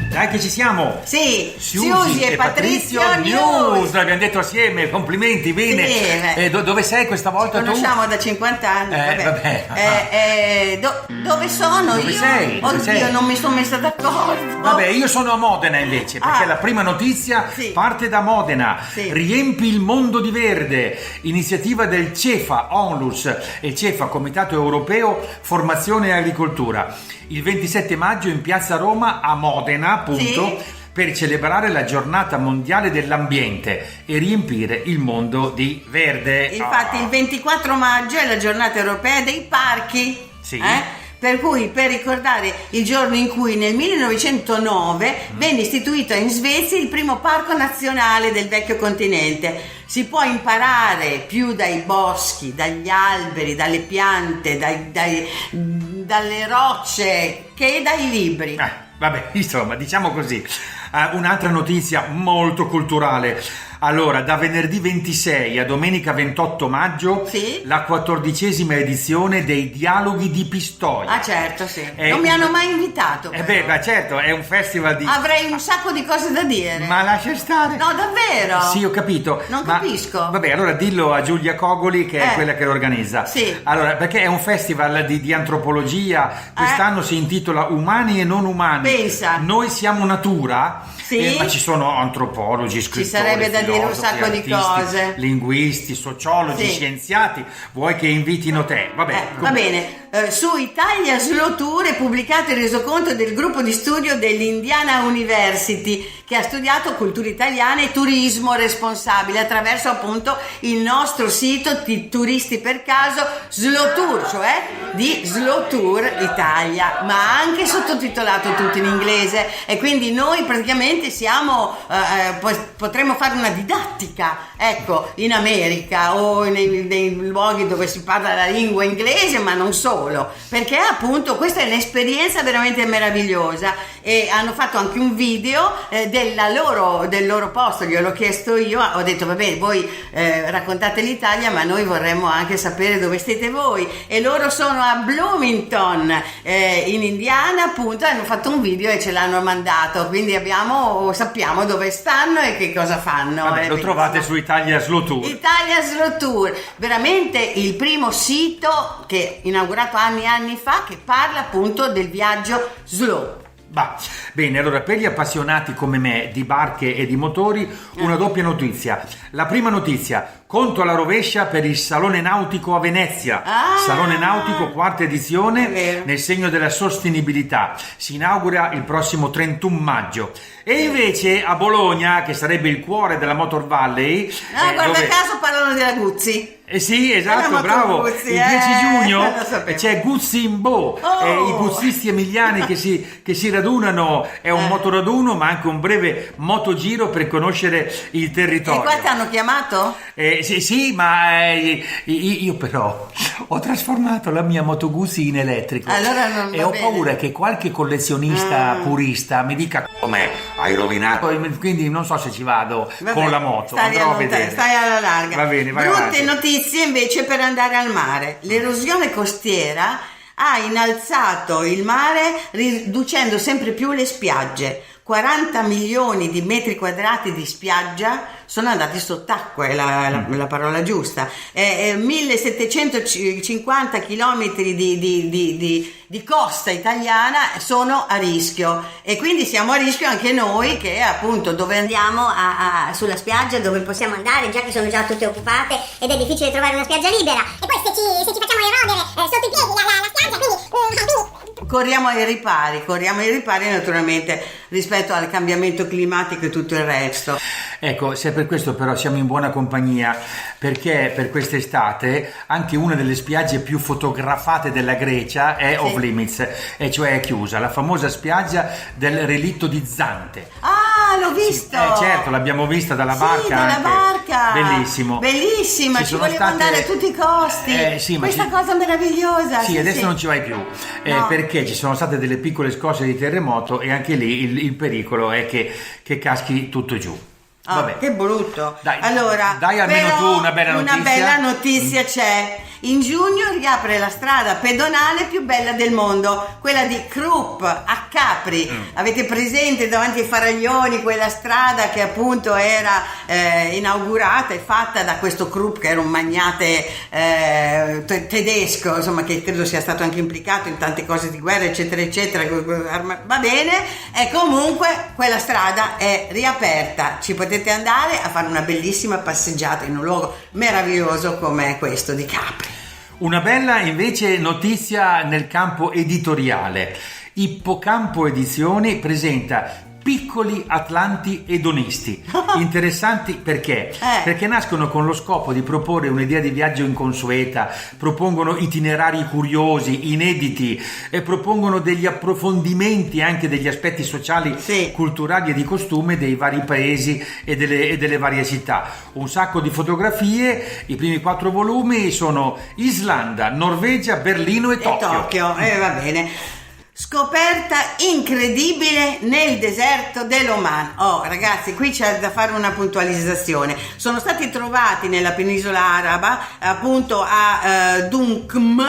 Dai che ci siamo! Sì, Susi e Patrizio News! L'abbiamo detto assieme, complimenti, bene! Sì, dove sei questa volta tu? Ci conosciamo da 50 anni, dove sono dove io? Sei? Dove Oddio, sei? non mi sono messa d'accordo! Vabbè, io sono a Modena invece, perché la prima notizia parte da Modena. Sì. Riempi il mondo di verde, iniziativa del CEFA, Onlus e CEFA, Comitato Europeo Formazione e Agricoltura. Il 27 maggio in Piazza Roma a Modena, appunto, per celebrare la giornata mondiale dell'ambiente e riempire il mondo di verde. Infatti il 24 maggio è la giornata europea dei parchi. Sì. Per cui, per ricordare il giorno in cui nel 1909 venne istituito in Svezia il primo parco nazionale del vecchio continente. Si può imparare più dai boschi, dagli alberi, dalle piante, dalle rocce che dai libri. Vabbè, insomma, diciamo così. Un'altra notizia molto culturale. Allora, da venerdì 26 a domenica 28 maggio, la 14ª edizione dei Dialoghi di Pistoia. Ah, certo, sì. Non mi hanno mai invitato. Certo, è un festival di... Avrei un sacco di cose da dire. Ma lascia stare. No, davvero? Sì, ho capito. Non capisco. Vabbè, allora dillo a Giulia Cogoli, che è quella che lo organizza. Sì. Allora, perché è un festival di antropologia, quest'anno si intitola Umani e non umani. Pensa. Noi siamo natura. Sì. Ma ci sono antropologi, scrittori, ci sarebbe da dire un sacco artisti, di cose, linguisti, sociologi, scienziati. Vuoi che invitino te? Vabbè, va bene. Su Italia Slow Tour è pubblicato il resoconto del gruppo di studio dell'Indiana University, che ha studiato cultura italiana e turismo responsabile attraverso appunto il nostro sito di Turisti per Caso Slow Tour, cioè di Slow Tour Italia, ma anche sottotitolato tutto in inglese, e quindi noi praticamente siamo potremmo fare una didattica, ecco, in America o nei luoghi dove si parla la lingua inglese, ma non solo, perché appunto questa è un'esperienza veramente meravigliosa, e hanno fatto anche un video del loro posto. Gliel'ho chiesto io, ho detto vabbè, voi raccontate l'Italia, ma noi vorremmo anche sapere dove siete voi, e loro sono a Bloomington in Indiana, appunto, hanno fatto un video e ce l'hanno mandato, quindi sappiamo dove stanno e che cosa fanno. Vabbè, lo trovate su Italia Slow Tour. Italia Slow Tour, veramente il primo sito che inaugurato anni fa, che parla appunto del viaggio slow. Bene, allora, per gli appassionati come me di barche e di motori, una doppia notizia. La prima notizia: conto alla rovescia per il Salone Nautico a Venezia. Salone Nautico, 4ª edizione, nel segno della sostenibilità. Si inaugura il prossimo 31 maggio. E invece a Bologna, che sarebbe il cuore della Motor Valley, guarda caso parlano della Guzzi. Sì, esatto, bravo. Guzzi, il 10 giugno c'è Guzzi in Bo, i guzzisti emiliani che si radunano. È un motoraduno, ma anche un breve motogiro per conoscere il territorio. E qua ti hanno chiamato? Sì, ma io però ho trasformato la mia Moto Guzzi in elettrico. Allora non e ho paura che qualche collezionista purista mi dica: come hai rovinato? Quindi non so se ci vado con la moto. Stai alla larga. Va bene, vai Brutte avanti. Notizie invece per andare al mare. L'erosione costiera ha innalzato il mare, riducendo sempre più le spiagge. 40 milioni di metri quadrati di spiaggia sono andati sott'acqua, è la parola giusta. 1750 chilometri di costa italiana sono a rischio, e quindi siamo a rischio anche noi, che appunto dove andiamo sulla spiaggia, dove possiamo andare, già che sono già tutte occupate ed è difficile trovare una spiaggia libera, e poi se ci facciamo erodere sotto i piedi la spiaggia, quindi corriamo ai ripari naturalmente rispetto al cambiamento climatico e tutto il resto. Ecco, se per questo però siamo in buona compagnia, perché per quest'estate anche una delle spiagge più fotografate della Grecia è off limits, e cioè è chiusa, la famosa spiaggia del relitto di Zante. l'ho visto. Certo, l'abbiamo vista dalla barca. Sì, dalla anche. barca. Bellissimo. Bellissima, ci volevo andare a tutti i costi. Sì, questa cosa meravigliosa. Sì, adesso non ci vai più, No. perché ci sono state delle piccole scosse di terremoto e anche lì il pericolo è che caschi tutto giù. Vabbè. Che brutto. Dai, allora, dai almeno però, tu una bella notizia. Una bella notizia c'è. In giugno riapre la strada pedonale più bella del mondo, quella di Krupp a Capri. Avete presente davanti ai Faraglioni quella strada che appunto era inaugurata e fatta da questo Krupp, che era un magnate tedesco, insomma, che credo sia stato anche implicato in tante cose di guerra, eccetera eccetera. Va bene, e comunque quella strada è riaperta, ci potete andare a fare una bellissima passeggiata in un luogo meraviglioso come questo di Capri. Una bella invece notizia nel campo editoriale. Ippocampo Edizioni presenta Piccoli Atlanti Edonisti. Interessanti perché? Perché nascono con lo scopo di proporre un'idea di viaggio inconsueta, propongono itinerari curiosi, inediti, e propongono degli approfondimenti anche degli aspetti sociali, culturali e di costume dei vari paesi e delle varie città. Un sacco di fotografie. I primi 4 volumi sono Islanda, Norvegia, Berlino e Tokyo. Va bene. Scoperta incredibile nel deserto dell'Oman. Oh ragazzi, qui c'è da fare una puntualizzazione. Sono stati trovati nella penisola araba, appunto a Dunkm,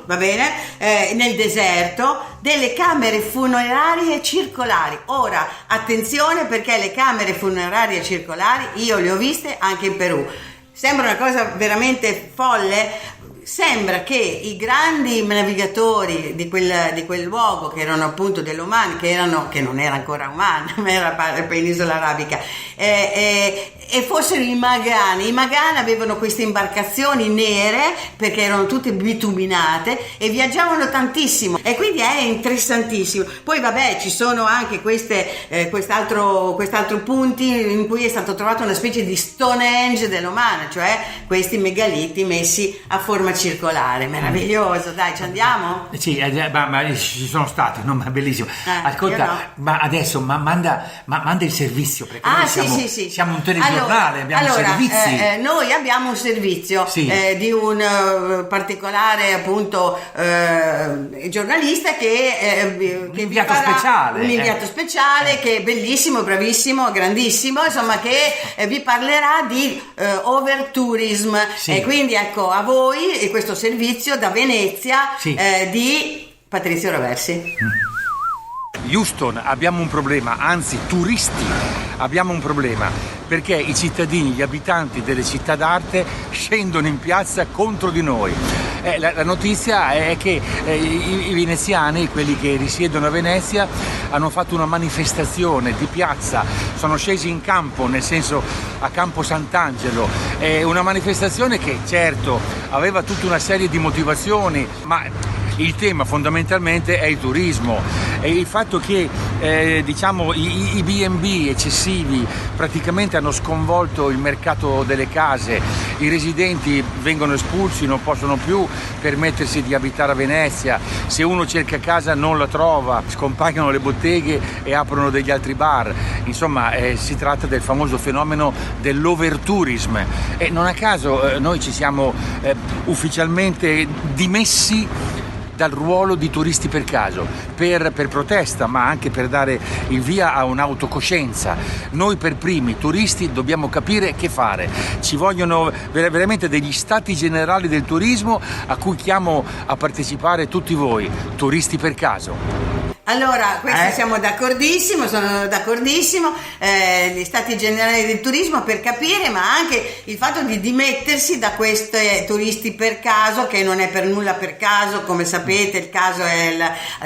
va bene, nel deserto, delle camere funerarie circolari. Ora, attenzione, perché le camere funerarie circolari io le ho viste anche in Perù. Sembra una cosa veramente folle. Sembra che i grandi navigatori di quel luogo, che erano appunto dell'Oman, che non era ancora Oman, ma era la penisola arabica, e fossero i Magan. I Magan avevano queste imbarcazioni nere perché erano tutte bituminate e viaggiavano tantissimo, e quindi è interessantissimo. Poi vabbè, ci sono anche quest'altro punti in cui è stato trovato una specie di Stonehenge dell'Oman, cioè questi megaliti messi a forma circolare. Meraviglioso, dai, ci andiamo? Sì, ma ci sono stati, no? Ma bellissimo. Ascolta, no. Ma adesso manda il servizio, perché noi siamo un telegiornale, abbiamo servizi. Noi abbiamo un servizio di un particolare appunto giornalista che un inviato speciale, che è bellissimo, bravissimo, grandissimo, insomma, che vi parlerà di overtourism. E quindi ecco a voi questo servizio da Venezia di Patrizio Roversi. Houston, abbiamo un problema, anzi turisti abbiamo un problema, perché i cittadini, gli abitanti delle città d'arte scendono in piazza contro di noi. La notizia è che i veneziani, quelli che risiedono a Venezia, hanno fatto una manifestazione di piazza, sono scesi in campo, nel senso a Campo Sant'Angelo, una manifestazione che certo aveva tutta una serie di motivazioni, ma il tema fondamentalmente è il turismo e il fatto che i B&B eccessivi praticamente hanno sconvolto il mercato delle case, i residenti vengono espulsi, non possono più permettersi di abitare a Venezia, se uno cerca casa non la trova, scompaiono le botteghe e aprono degli altri bar, insomma si tratta del famoso fenomeno dell'overtourism e non a caso noi ci siamo ufficialmente dimessi dal ruolo di turisti per caso, per protesta, ma anche per dare il via a un'autocoscienza. Noi per primi, turisti, dobbiamo capire che fare. Ci vogliono veramente degli stati generali del turismo a cui chiamo a partecipare tutti voi, turisti per caso. Allora, questo siamo d'accordissimo, sono d'accordissimo, gli stati generali del turismo per capire, ma anche il fatto di dimettersi da questi turisti per caso, che non è per nulla per caso, come sapete il caso è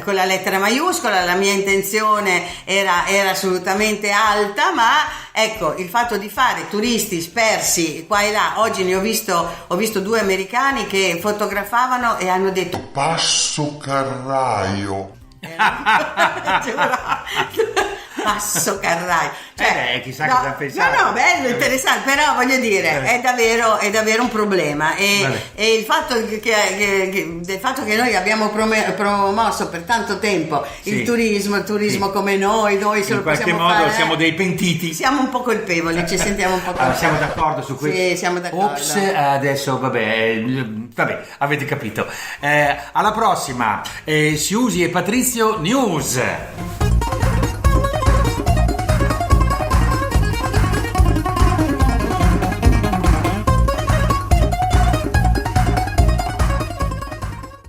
con la lettera maiuscola, la mia intenzione era assolutamente alta, ma ecco, il fatto di fare turisti spersi qua e là, oggi ho visto 2 americani che fotografavano e hanno detto Passo Carraio. Passo Carrai. Chissà cosa pensate. No, bello, interessante, però voglio dire, è davvero un problema. E il fatto del fatto che noi abbiamo promosso per tanto tempo il turismo come noi se in lo qualche possiamo modo fare, siamo dei pentiti. siamo un po' colpevoli, ci sentiamo un po' colpevoli. Allora, siamo d'accordo su questo? Sì, siamo d'accordo. Ops, adesso vabbè, avete capito. Alla prossima, Siusi e Patrizio News.